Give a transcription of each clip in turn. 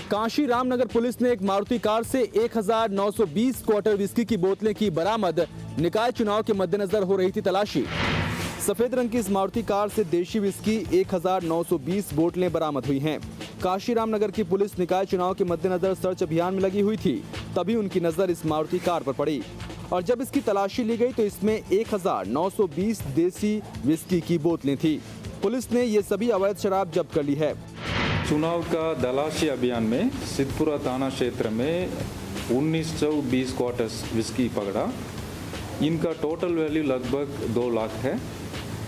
Kashi Ramnagar police ने एक Maruti car से 1920 क्वार्टर विस्की की बोतलें की बरामद। निकाय चुनाव के मद्देनजर हो रही थी तलाशी। सफेद रंग की इस मारुति कार से देशी विस्की 1920 बोतलें बरामद हुई हैं। काशी रामनगर की पुलिस निकाय चुनाव के मद्देनजर सर्च अभियान में लगी हुई थी। तभी उनकी नजर इस मारुति कार पर पड़ी और जब इसकी तलाशी ली गई तो इसमें 1920 देसी विस्की की बोतलें थी। पुलिस ने ये सभी अवैध शराब जब्त कर ली है। चुनाव का तलाशी अभियान में सिद्धपुरा थाना क्षेत्र में 1920 क्वार्टर्स विस्की पकड़ा। इनका टोटल वैल्यू लगभग 2 लाख है।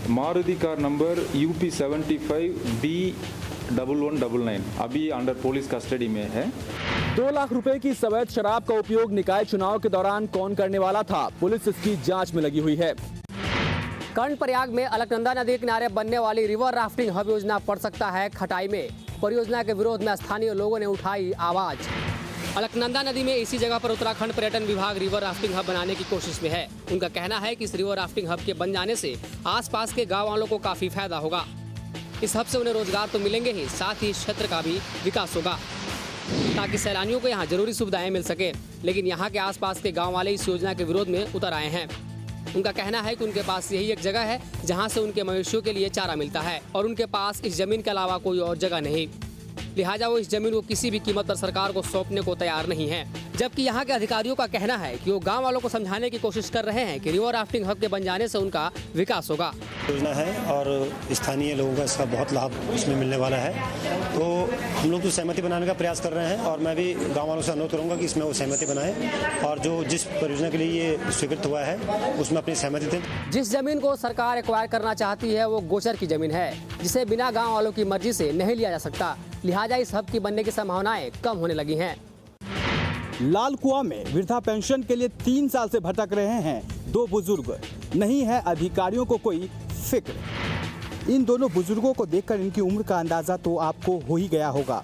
Maruti car number UP 75 D1199 अभी अंडर पुलिस कस्टडी में है। 2 लाख रुपए की अवैध शराब का उपयोग निकाय चुनाव के दौरान कौन करने वाला था, पुलिस इसकी जांच में लगी हुई है। कर्णप्रयाग में अलकनंदा नदी के किनारे बनने वाली रिवर राफ्टिंग हब योजना पड़ सकता है खटाई में। परियोजना के विरोध में स्थानीय लोगों ने उठाई आवाज। अलकनंदा नदी में इसी जगह पर उत्तराखंड पर्यटन विभाग रिवर राफ्टिंग हब बनाने की कोशिश में है। उनका कहना है कि इस रिवर राफ्टिंग हब के बन जाने से आसपास के गाँव वालों को काफी फायदा होगा। इस हब से उन्हें रोजगार तो मिलेंगे ही, साथ ही क्षेत्र का भी विकास होगा ताकि सैलानियों को यहाँ जरूरी सुविधाएं मिल सके। लेकिन यहाँ के आसपास के गाँव वाले इस योजना के विरोध में उतर आए हैं। उनका कहना है कि उनके पास यही एक जगह है जहां से उनके मवेशियों के लिए चारा मिलता है और उनके पास इस जमीन के अलावा कोई और जगह नहीं। लिहाजा वो इस जमीन को किसी भी कीमत पर सरकार को सौंपने को तैयार नहीं है। जबकि यहाँ के अधिकारियों का कहना है कि वो गांव वालों को समझाने की कोशिश कर रहे हैं कि रिवर राफ्टिंग हब के बन जाने से उनका विकास होगा। योजना है और स्थानीय लोगों का इसका बहुत लाभ इसमें मिलने वाला है। तो हम लोग तो सहमति बनाने का प्रयास कर रहे हैं और मैं भी गाँव वालों से अनुरोध करूँगा कि इसमें वो सहमति बनाएं और जो जिस परियोजना के लिए ये स्वीकृत हुआ है उसमें अपनी सहमति दें। जिस जमीन को सरकार एक्वायर करना चाहती है वो गोचर की जमीन है, जिसे बिना गाँव वालों की मर्जी से नहीं लिया जा सकता। लिहाजा इस हब की बनने की संभावनाएं कम होने लगी हैं। लाल कुआं में वृद्धा पेंशन के लिए 3 साल से भटक रहे हैं 2 बुजुर्ग। नहीं है अधिकारियों को कोई फिक्र। इन दोनों बुजुर्गों को देखकर इनकी उम्र का अंदाजा तो आपको हो ही गया होगा।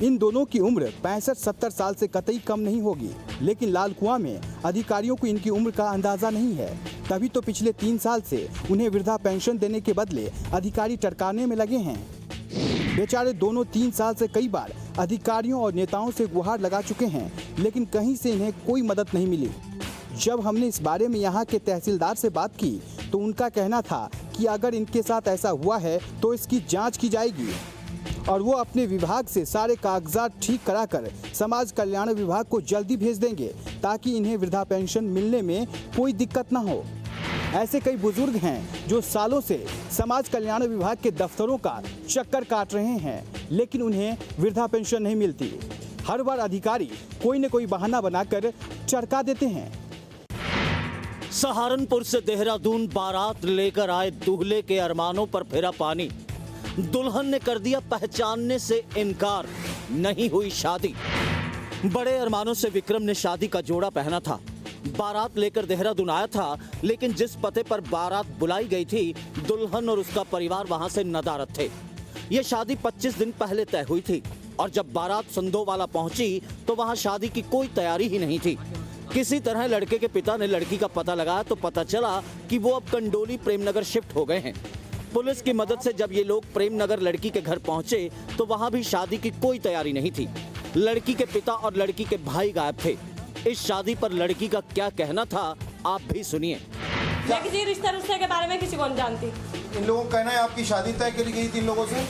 इन दोनों की उम्र 65-70 साल से कतई कम नहीं होगी। लेकिन लाल कुआं में अधिकारियों को इनकी उम्र का अंदाजा नहीं है। तभी तो पिछले 3 साल से उन्हें वृद्धा पेंशन देने के बदले अधिकारी टरकाने में लगे हैं। बेचारे दोनों 3 साल से कई बार अधिकारियों और नेताओं से गुहार लगा चुके हैं, लेकिन कहीं से इन्हें कोई मदद नहीं मिली। जब हमने इस बारे में यहाँ के तहसीलदार से बात की तो उनका कहना था कि अगर इनके साथ ऐसा हुआ है तो इसकी जांच की जाएगी और वो अपने विभाग से सारे कागजात ठीक कराकर समाज कल्याण विभाग को जल्दी भेज देंगे ताकि इन्हें वृद्धा पेंशन मिलने में कोई दिक्कत न हो। ऐसे कई बुजुर्ग हैं जो सालों से समाज कल्याण विभाग के दफ्तरों का चक्कर काट रहे हैं, लेकिन उन्हें वृद्धा पेंशन नहीं मिलती। हर बार अधिकारी कोई न कोई बहाना बनाकर चरका देते हैं। सहारनपुर से देहरादून बारात लेकर आए दूल्हे के अरमानों पर फिरा पानी। दुल्हन ने कर दिया पहचानने से इनकार। नहीं हुई शादी। बड़े अरमानों से विक्रम ने शादी का जोड़ा पहना था। बारात लेकर देहरादून आया था, लेकिन जिस पते पर बारात बुलाई गई थी दुल्हन और उसका परिवार वहां से नदारद थे। ये शादी 25 दिन पहले तय हुई थी और जब बारात संदोवाला पहुंची तो वहां शादी की कोई तैयारी ही नहीं थी। किसी तरह लड़के के पिता ने लड़की का पता लगाया तो पता चला कि वो अब कंडोली प्रेमनगर शिफ्ट हो गए हैं। पुलिस की मदद से जब ये लोग प्रेमनगर लड़की के घर पहुंचे तो वहां भी शादी की कोई तैयारी नहीं थी। लड़की के पिता और लड़की के भाई गायब थे। इस शादी पर लड़की का क्या कहना था आप भी सुनिए। किसी रिश्ते के बारे में किसी को नहीं जानती। इन लोगों का कहना है आपकी शादी तय करी गई 3 लोगों से?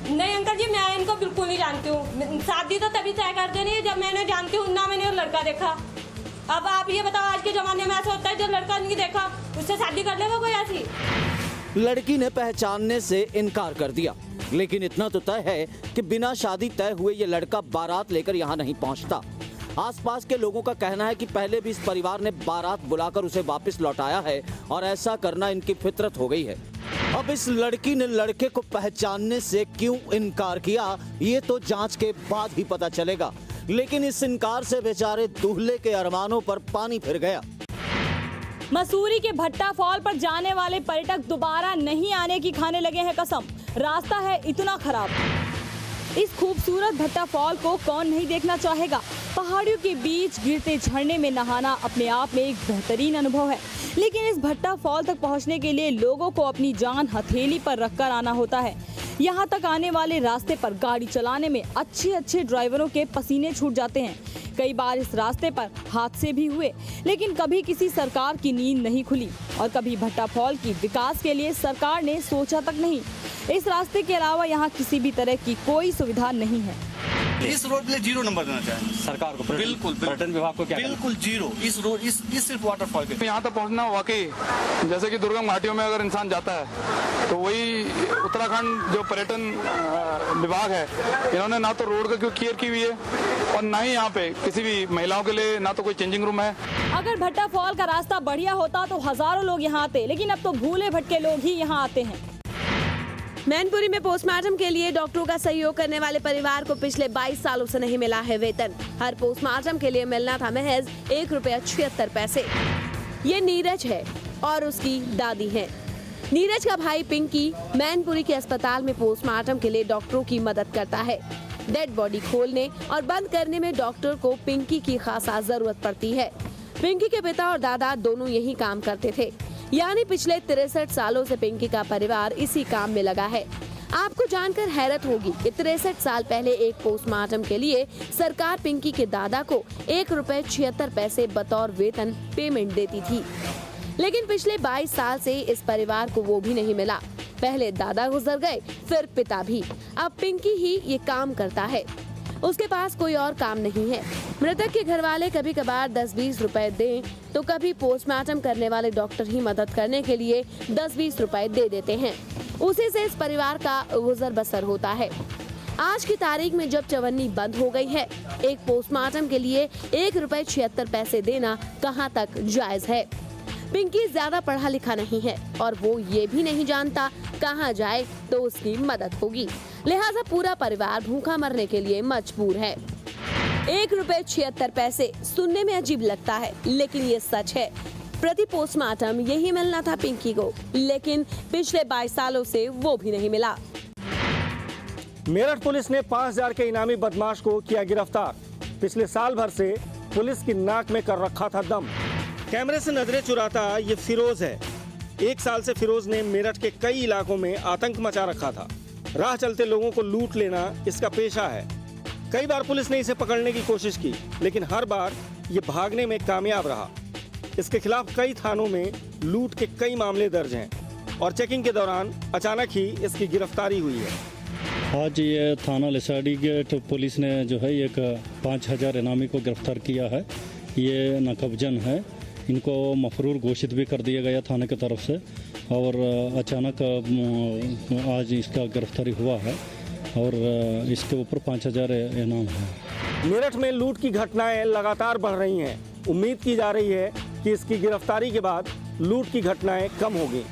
नहीं अंकल जी, मैं इनको बिल्कुल नहीं जानती हूँ। शादी तो तभी तय कर देनी जब मैंने जानती हूँ ना मैंने लड़का देखा। अब आप ये बताओ आज के जमाने में ऐसा होता है जो लड़का नहीं देखा उससे शादी कर लेगा कोई ऐसी? लड़की ने पहचानने से इनकार कर दिया, लेकिन इतना तो तय है कि बिना शादी तय हुए ये लड़का बारात लेकर यहाँ नहीं पहुँचता। आसपास के लोगों का कहना है कि पहले भी इस परिवार ने बारात बुलाकर उसे वापस लौटाया है और ऐसा करना इनकी फितरत हो गई है। अब इस लड़की ने लड़के को पहचानने से क्यों इनकार किया ये तो जांच के बाद ही पता चलेगा। लेकिन इस इनकार से बेचारे दूल्हे के अरमानों पर पानी फिर गया। मसूरी के भट्टा फॉल पर जाने वाले पर्यटक दोबारा नहीं आने की खाने लगे हैं कसम। रास्ता है इतना खराब। इस खूबसूरत भट्टा फॉल को कौन नहीं देखना चाहेगा। पहाड़ियों के बीच गिरते झरने में नहाना अपने आप में एक बेहतरीन अनुभव है, लेकिन इस भट्टा फॉल तक पहुंचने के लिए लोगों को अपनी जान हथेली पर रखकर आना होता है। यहाँ तक आने वाले रास्ते पर गाड़ी चलाने में अच्छे ड्राइवरों के पसीने छूट जाते हैं। कई बार इस रास्ते पर हादसे भी हुए, लेकिन कभी किसी सरकार की नींद नहीं खुली और कभी भट्टा फॉल की विकास के लिए सरकार ने सोचा तक नहीं। इस रास्ते के अलावा यहाँ किसी भी तरह की कोई सुविधा नहीं है। इस रोड पे 0 नंबर देना चाहिए सरकार को। बिल्कुल पर्यटन विभाग को क्या बिल्कुल 0 इस रोड इस सिर्फ वाटरफॉल पे। यहाँ तक पहुँचना वाकई जैसे कि दुर्गम घाटियों में अगर इंसान जाता है तो वही उत्तराखंड जो पर्यटन विभाग है, इन्होंने ना तो रोड का केयर की हुई है और ना ही यहाँ पे किसी भी महिलाओं के लिए ना तो कोई चेंजिंग रूम है। अगर भट्टा फॉल का रास्ता बढ़िया होता तो हजारों लोग यहाँ आते, लेकिन अब तो भूले भटके लोग ही यहाँ आते हैं। मैनपुरी में पोस्टमार्टम के लिए डॉक्टरों का सहयोग करने वाले परिवार को पिछले 22 सालों से नहीं मिला है वेतन। हर पोस्टमार्टम के लिए मिलना था महज ₹1.76। ये नीरज है और उसकी दादी है। नीरज का भाई पिंकी मैनपुरी के अस्पताल में पोस्टमार्टम के लिए डॉक्टरों की मदद करता है। डेड बॉडी खोलने और बंद करने में डॉक्टर को पिंकी की खासा जरूरत पड़ती है। पिंकी के पिता और दादा दोनों यही काम करते थे, यानी पिछले 63 सालों से पिंकी का परिवार इसी काम में लगा है। आपको जानकर हैरत होगी कि 63 साल पहले एक पोस्टमार्टम के लिए सरकार पिंकी के दादा को ₹1.76 बतौर वेतन पेमेंट देती थी, लेकिन पिछले 22 साल से इस परिवार को वो भी नहीं मिला। पहले दादा गुजर गए, फिर पिता भी। अब पिंकी ही ये काम करता है, उसके पास कोई और काम नहीं है। मृतक के घर वाले कभी कभार 10-20 रुपए दें तो कभी पोस्टमार्टम करने वाले डॉक्टर ही मदद करने के लिए 10-20 रुपए दे देते हैं। उसी से इस परिवार का गुजर बसर होता है। आज की तारीख में जब चवन्नी बंद हो गई है, एक पोस्टमार्टम के लिए ₹1.76 देना कहां तक जायज है। पिंकी ज्यादा पढ़ा लिखा नहीं है और वो ये भी नहीं जानता कहां जाए तो उसकी मदद होगी, लिहाजा पूरा परिवार भूखा मरने के लिए मजबूर है। ₹1.76 सुनने में अजीब लगता है, लेकिन ये सच है। प्रति पोस्टमार्टम यही मिलना था पिंकी को, लेकिन पिछले 22 सालों से वो भी नहीं मिला। मेरठ पुलिस ने 5000 के इनामी बदमाश को किया गिरफ्तार। पिछले साल भर से पुलिस की नाक में कर रखा था दम। कैमरे से नजरें चुराता ये फिरोज है। 1 साल से फिरोज ने मेरठ के कई इलाकों में आतंक मचा रखा था। राह चलते लोगों को लूट लेना इसका पेशा है। कई बार पुलिस ने इसे पकड़ने की कोशिश की, लेकिन हर बार ये भागने में कामयाब रहा। इसके खिलाफ कई थानों में लूट के कई मामले दर्ज हैं और चेकिंग के दौरान अचानक ही इसकी गिरफ्तारी हुई है। आज ये थाना लिसाड़ी गेट पुलिस ने जो है एक 5000 इनामी को गिरफ्तार किया है। ये नाकबजन है, इनको मफरूर घोषित भी कर दिया गया थाने की तरफ से और अचानक आज इसका गिरफ्तारी हुआ है और इसके ऊपर 5000 इनाम है। मेरठ में लूट की घटनाएं लगातार बढ़ रही हैं। उम्मीद की जा रही है कि इसकी गिरफ्तारी के बाद लूट की घटनाएं कम होगी।